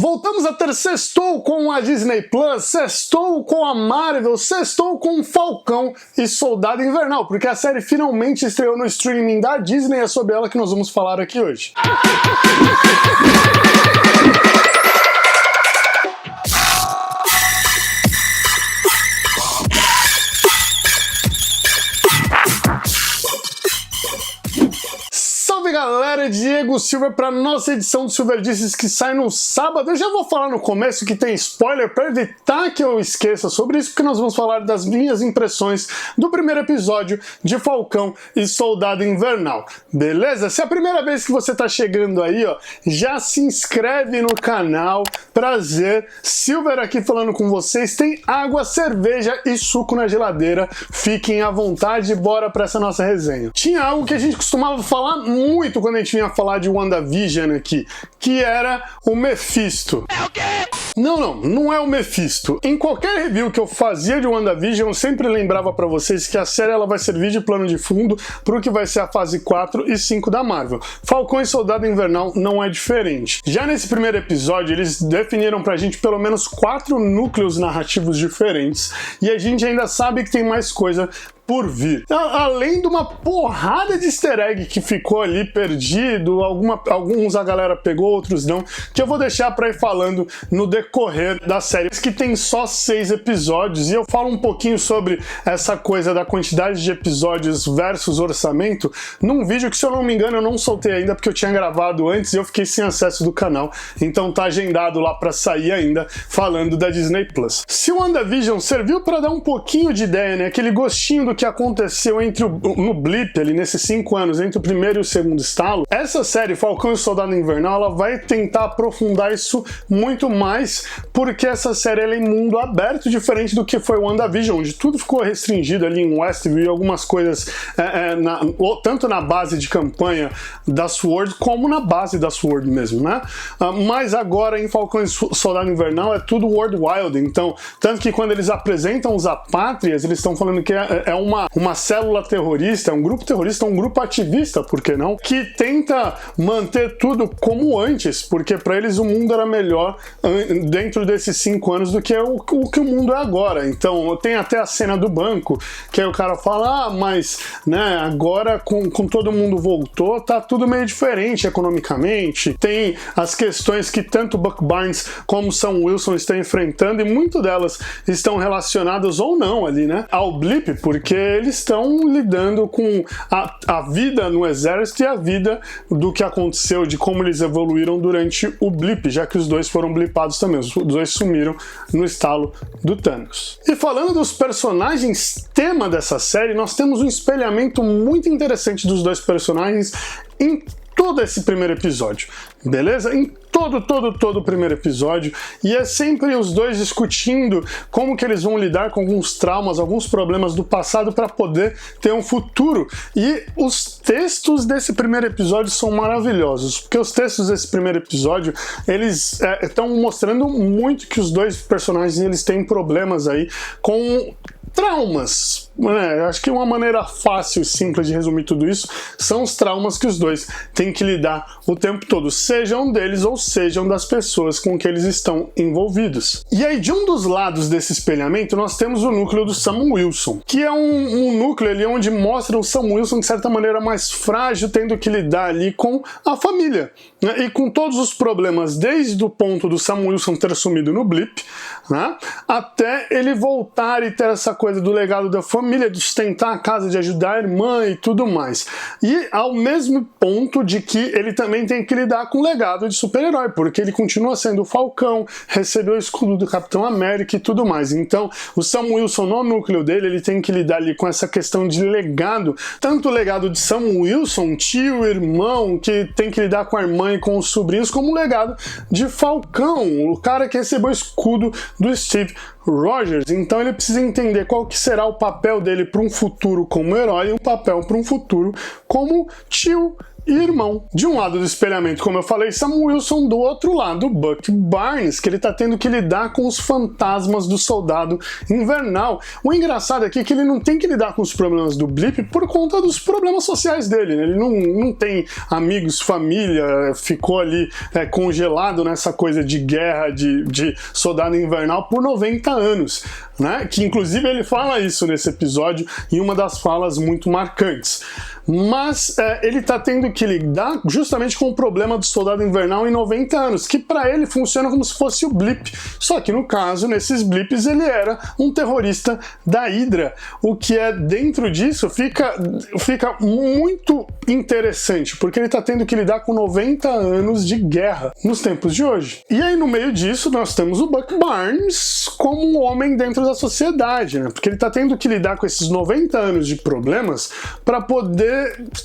Voltamos a ter sextou com a Disney Plus, sextou com a Marvel, sextou com Falcão e Soldado Invernal, porque a série finalmente estreou no streaming da Disney e é sobre ela que nós vamos falar aqui hoje. Salve galera, Diego Silva para nossa edição do Silverdices que sai no sábado. Eu já vou falar no começo que tem spoiler para evitar que eu esqueça sobre isso, porque nós vamos falar das minhas impressões do primeiro episódio de Falcão e Soldado Invernal, beleza? Se é a primeira vez que você tá chegando aí, ó, já se inscreve no canal. Prazer, Silver aqui falando com vocês. Tem água, cerveja e suco na geladeira. Fiquem à vontade e bora para essa nossa resenha. Tinha algo que a gente costumava falar muito quando a gente vinha falar de WandaVision aqui, que era o Mephisto. É o quê? Não é o Mephisto. Em qualquer review que eu fazia de WandaVision, eu sempre lembrava pra vocês que a série ela vai servir de plano de fundo pro que vai ser a fase 4 e 5 da Marvel. Falcão e Soldado Invernal não é diferente. Já nesse primeiro episódio, eles definiram pra gente pelo menos 4 núcleos narrativos diferentes, e a gente ainda sabe que tem mais coisa por vir. Além de uma porrada de easter egg que ficou ali perdido, alguns a galera pegou, outros não, que eu vou deixar pra ir falando no decorrer da série, que tem só 6 episódios, e eu falo um pouquinho sobre essa coisa da quantidade de episódios versus orçamento num vídeo que, se eu não me engano, eu não soltei ainda porque eu tinha gravado antes e eu fiquei sem acesso do canal, então tá agendado lá pra sair ainda, falando da Disney Plus. Se o WandaVision serviu pra dar um pouquinho de ideia, né, aquele gostinho do que aconteceu no blip ali, nesses 5 anos, entre o primeiro e o segundo estalo, essa série, Falcão e Soldado Invernal, ela vai tentar aprofundar isso muito mais, porque essa série ela é em mundo aberto, diferente do que foi o WandaVision, onde tudo ficou restringido ali em Westview e algumas coisas, tanto na base de campanha da SWORD, como na base da SWORD mesmo, né? Mas agora em Falcão e Soldado Invernal é tudo World Wild, então, tanto que quando eles apresentam os apátrias, eles estão falando que é uma célula terrorista, um grupo terrorista, um grupo ativista, por que não? Que tenta manter tudo como antes, porque para eles o mundo era melhor dentro desses 5 anos do que o que o mundo é agora. Então tem até a cena do banco, que aí o cara fala, mas né, agora com todo mundo voltou, tá tudo meio diferente economicamente. Tem as questões que tanto Buck Barnes como Sam Wilson estão enfrentando, e muitas delas estão relacionadas ou não ali, né, ao blip, porque eles estão lidando com a vida no exército e a vida do que aconteceu, de como eles evoluíram durante o blip, já que os dois foram blipados também, os dois sumiram no estalo do Thanos. E falando dos personagens tema dessa série, nós temos um espelhamento muito interessante dos dois personagens em todo esse primeiro episódio, beleza? Em todo o primeiro episódio, e é sempre os dois discutindo como que eles vão lidar com alguns traumas, alguns problemas do passado para poder ter um futuro. E os textos desse primeiro episódio são maravilhosos, porque os textos desse primeiro episódio, eles estão mostrando muito que os dois personagens eles têm problemas aí com traumas, né? Acho que uma maneira fácil e simples de resumir tudo isso são os traumas que os dois têm que lidar o tempo todo, sejam deles ou sejam das pessoas com que eles estão envolvidos. E aí, de um dos lados desse espelhamento, nós temos o núcleo do Sam Wilson, que é um núcleo ali onde mostra o Sam Wilson, de certa maneira, mais frágil, tendo que lidar ali com a família, né? E com todos os problemas, desde o ponto do Sam Wilson ter sumido no blip, né, até ele voltar e ter essa coisa do legado da família, de sustentar a casa, de ajudar a irmã e tudo mais. E ao mesmo ponto de que ele também tem que lidar com o legado de super-herói, porque ele continua sendo o Falcão, recebeu o escudo do Capitão América e tudo mais. Então, o Sam Wilson, no núcleo dele, ele tem que lidar ali com essa questão de legado, tanto o legado de Sam Wilson, tio, irmão, que tem que lidar com a irmã e com os sobrinhos, como o legado de Falcão, o cara que recebeu o escudo do Steve Rogers. Então ele precisa entender qual que será o papel dele para um futuro como herói e um papel para um futuro como tio, e irmão. De um lado do espelhamento, como eu falei, Sam Wilson, do outro lado, Buck Barnes, que ele tá tendo que lidar com os fantasmas do Soldado Invernal. O engraçado aqui é que ele não tem que lidar com os problemas do Blip por conta dos problemas sociais dele, né? Ele não tem amigos, família, ficou ali congelado nessa coisa de guerra, de Soldado Invernal por 90 anos, né? Que inclusive ele fala isso nesse episódio em uma das falas muito marcantes. Mas ele tá tendo que lidar justamente com o problema do Soldado Invernal em 90 anos, que para ele funciona como se fosse o Blip. Só que no caso, nesses Blips, ele era um terrorista da Hydra. O que dentro disso fica muito interessante, porque ele tá tendo que lidar com 90 anos de guerra nos tempos de hoje. E aí no meio disso nós temos o Buck Barnes como um homem dentro da sociedade, né? Porque ele tá tendo que lidar com esses 90 anos de problemas para poder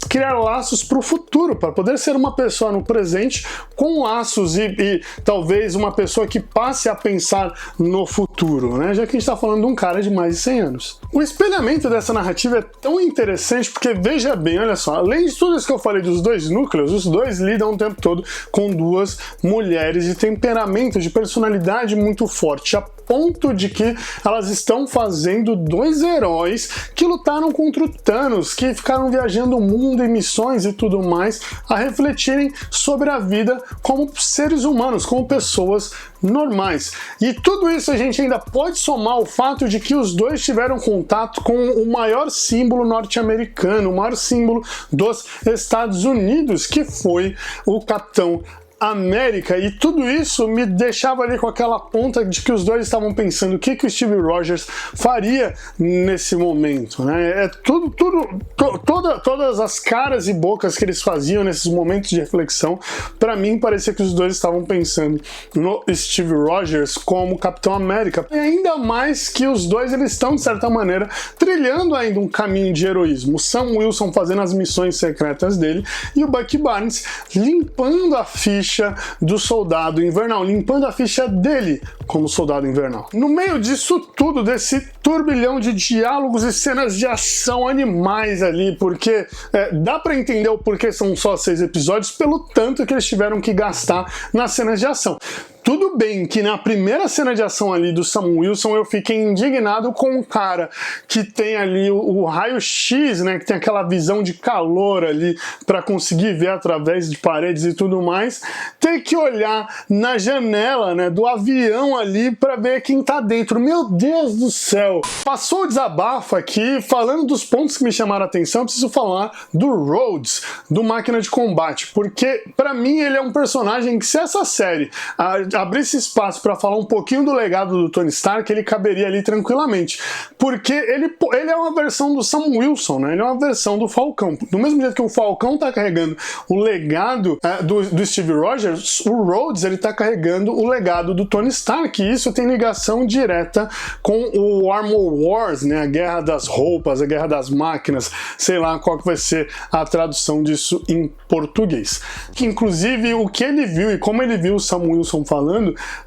criar laços para o futuro, para poder ser uma pessoa no presente com laços e talvez uma pessoa que passe a pensar no futuro, né? Já que a gente está falando de um cara de mais de 100 anos. O espelhamento dessa narrativa é tão interessante porque, veja bem, olha só, além de tudo isso que eu falei dos dois núcleos, os dois lidam o tempo todo com duas mulheres de temperamento, de personalidade muito forte, a ponto de que elas estão fazendo dois heróis que lutaram contra o Thanos, que ficaram viajando o mundo em missões e tudo mais, a refletirem sobre a vida como seres humanos, como pessoas normais. E tudo isso a gente ainda pode somar o fato de que os dois tiveram contato com o maior símbolo norte-americano, o maior símbolo dos Estados Unidos, que foi o Capitão América, e tudo isso me deixava ali com aquela ponta de que os dois estavam pensando o que o Steve Rogers faria nesse momento, né? Todas as caras e bocas que eles faziam nesses momentos de reflexão, para mim parecia que os dois estavam pensando no Steve Rogers como Capitão América, e ainda mais que os dois eles estão de certa maneira trilhando ainda um caminho de heroísmo. O Sam Wilson fazendo as missões secretas dele e o Buck Barnes limpando a ficha do Soldado Invernal, limpando a ficha dele como Soldado Invernal. No meio disso tudo, desse turbilhão de diálogos e cenas de ação animais ali, porque dá pra entender o porquê são só 6 episódios pelo tanto que eles tiveram que gastar nas cenas de ação. Tudo bem que na primeira cena de ação ali do Sam Wilson eu fiquei indignado com um cara que tem ali o raio-x, né, que tem aquela visão de calor ali para conseguir ver através de paredes e tudo mais, ter que olhar na janela, né, do avião ali para ver quem tá dentro. Meu Deus do céu! Passou o desabafo aqui, falando dos pontos que me chamaram a atenção, eu preciso falar do Rhodes, do Máquina de Combate, porque para mim ele é um personagem que, se essa série abrisse espaço para falar um pouquinho do legado do Tony Stark, ele caberia ali tranquilamente, porque ele é uma versão do Sam Wilson, né? Ele é uma versão do Falcão. Do mesmo jeito que o Falcão tá carregando o legado do Steve Rogers, o Rhodes ele tá carregando o legado do Tony Stark, e isso tem ligação direta com o Armor Wars, né? A guerra das roupas, a guerra das máquinas, sei lá qual que vai ser a tradução disso em português. Que inclusive o que ele viu e como ele viu o Sam Wilson falando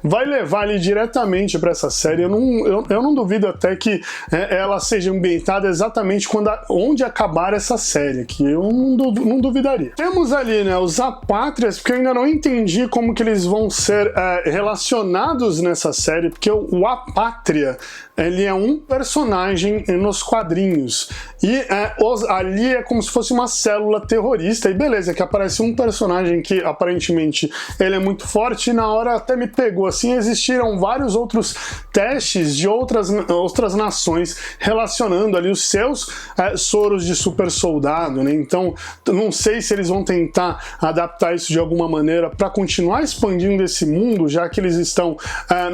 vai levar ali diretamente para essa série. Eu não duvido até que ela seja ambientada exatamente onde acabar essa série, que eu não duvidaria. Temos ali, né, os Apátrias, porque eu ainda não entendi como que eles vão ser relacionados nessa série, porque o Apátria ele é um personagem nos quadrinhos e ali é como se fosse uma célula terrorista, e beleza, que aparece um personagem que aparentemente ele é muito forte, e na hora até me pegou assim, existiram vários outros testes de outras nações relacionando ali os seus soros de super soldado, né? Então não sei se eles vão tentar adaptar isso de alguma maneira para continuar expandindo esse mundo, já que eles estão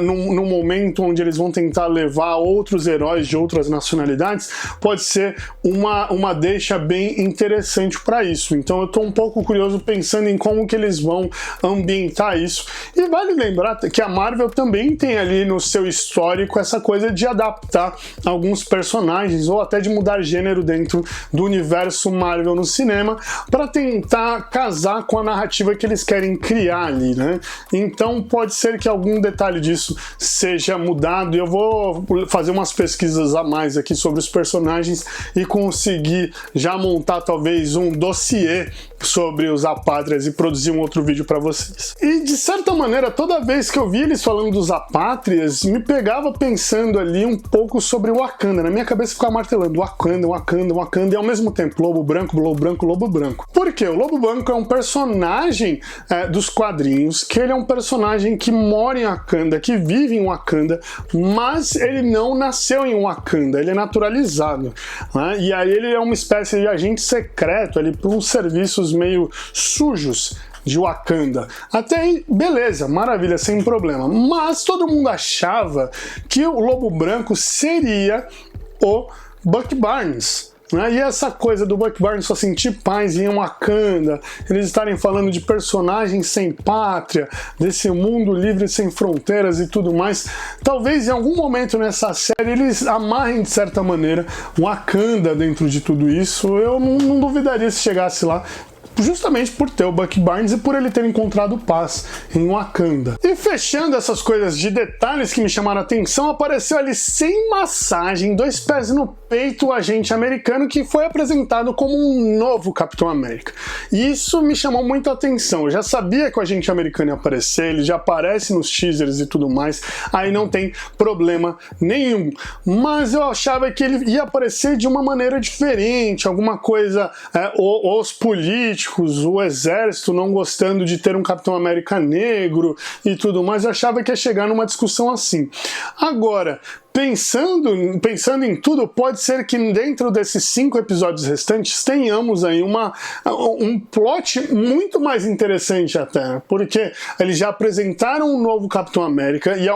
num momento onde eles vão tentar levar outros heróis de outras nacionalidades. Pode ser uma deixa bem interessante para isso. Então eu tô um pouco curioso pensando em como que eles vão ambientar isso. E vale lembrar que a Marvel também tem ali no seu histórico essa coisa de adaptar alguns personagens ou até de mudar gênero dentro do universo Marvel no cinema para tentar casar com a narrativa que eles querem criar ali, né? Então pode ser que algum detalhe disso seja mudado, e eu vou fazer umas pesquisas a mais aqui sobre os personagens e conseguir já montar talvez um dossiê sobre os Apátridas e produzir um outro vídeo para vocês. E de certa maneira, toda vez que eu vi eles falando dos Apátridas, me pegava pensando ali um pouco sobre o Wakanda. Na minha cabeça ficava martelando Wakanda, Wakanda, Wakanda, e ao mesmo tempo Lobo Branco, Lobo Branco, Lobo Branco. Por quê? O Lobo Branco é um personagem dos quadrinhos, que ele é um personagem que mora em Wakanda, que vive em Wakanda, mas ele não nasceu em Wakanda, ele é naturalizado, né? E aí ele é uma espécie de agente secreto ali por uns serviços meio sujos de Wakanda. Até aí, beleza, maravilha, sem problema. Mas todo mundo achava que o Lobo Branco seria o Bucky Barnes. E essa coisa do Bucky Barnes só sentir paz em Wakanda, eles estarem falando de personagens sem pátria, desse mundo livre sem fronteiras e tudo mais, talvez em algum momento nessa série eles amarrem de certa maneira Wakanda dentro de tudo isso. Eu não duvidaria se chegasse lá, justamente por ter o Bucky Barnes e por ele ter encontrado paz em Wakanda. E fechando essas coisas de detalhes que me chamaram a atenção, apareceu ali sem massagem, 2 pés no peito, o agente americano que foi apresentado como um novo Capitão América. E isso me chamou muita atenção. Eu já sabia que o agente americano ia aparecer, ele já aparece nos teasers e tudo mais, aí não tem problema nenhum. Mas eu achava que ele ia aparecer de uma maneira diferente, alguma coisa, os políticos, o exército não gostando de ter um Capitão América negro e tudo mais, eu achava que ia chegar numa discussão assim. Agora, pensando em tudo, pode ser que dentro desses 5 episódios restantes tenhamos aí um plot muito mais interessante até, porque eles já apresentaram um novo Capitão América e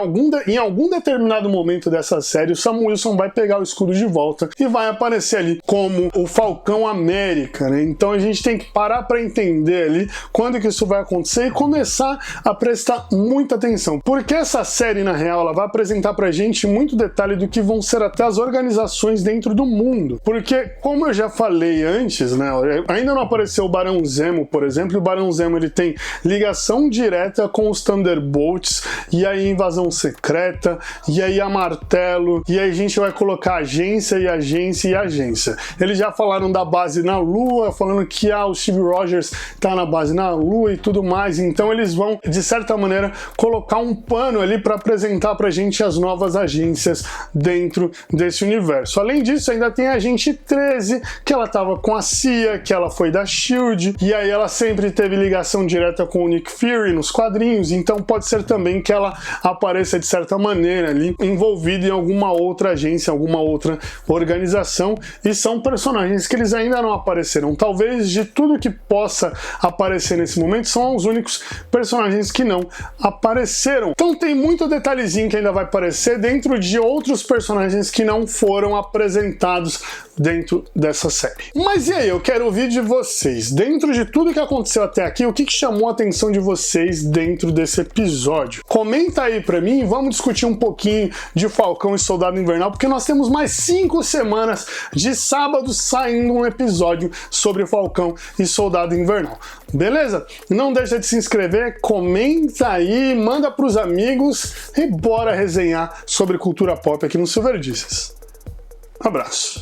em algum determinado momento dessa série o Sam Wilson vai pegar o escudo de volta e vai aparecer ali como o Falcão América, né? Então a gente tem que parar para entender ali quando que isso vai acontecer e começar a prestar muita atenção, porque essa série na real ela vai apresentar pra gente muito detalhe do que vão ser até as organizações dentro do mundo. Porque, como eu já falei antes, né, ainda não apareceu o Barão Zemo, por exemplo, e o Barão Zemo ele tem ligação direta com os Thunderbolts, e aí invasão secreta, e aí a martelo, e aí a gente vai colocar agência e agência e agência. Eles já falaram da base na Lua, falando que o Steve Rogers tá na base na Lua e tudo mais, então eles vão, de certa maneira, colocar um pano ali para apresentar pra gente as novas agências dentro desse universo. Além disso, ainda tem a Agente 13, que ela tava com a CIA, que ela foi da SHIELD, e aí ela sempre teve ligação direta com o Nick Fury nos quadrinhos, então pode ser também que ela apareça de certa maneira ali, envolvida em alguma outra agência, alguma outra organização, e são personagens que eles ainda não apareceram. Talvez de tudo que possa aparecer nesse momento, são os únicos personagens que não apareceram. Então tem muito detalhezinho que ainda vai aparecer dentro de outros personagens que não foram apresentados dentro dessa série. Mas e aí, eu quero ouvir de vocês. Dentro de tudo que aconteceu até aqui, o que chamou a atenção de vocês dentro desse episódio? Comenta aí pra mim e vamos discutir um pouquinho de Falcão e Soldado Invernal, porque nós temos mais 5 semanas de sábado saindo um episódio sobre Falcão e Soldado Invernal. Beleza? Não deixa de se inscrever, comenta aí, manda pros amigos e bora resenhar sobre cultura pop aqui no Silverdices. Um abraço.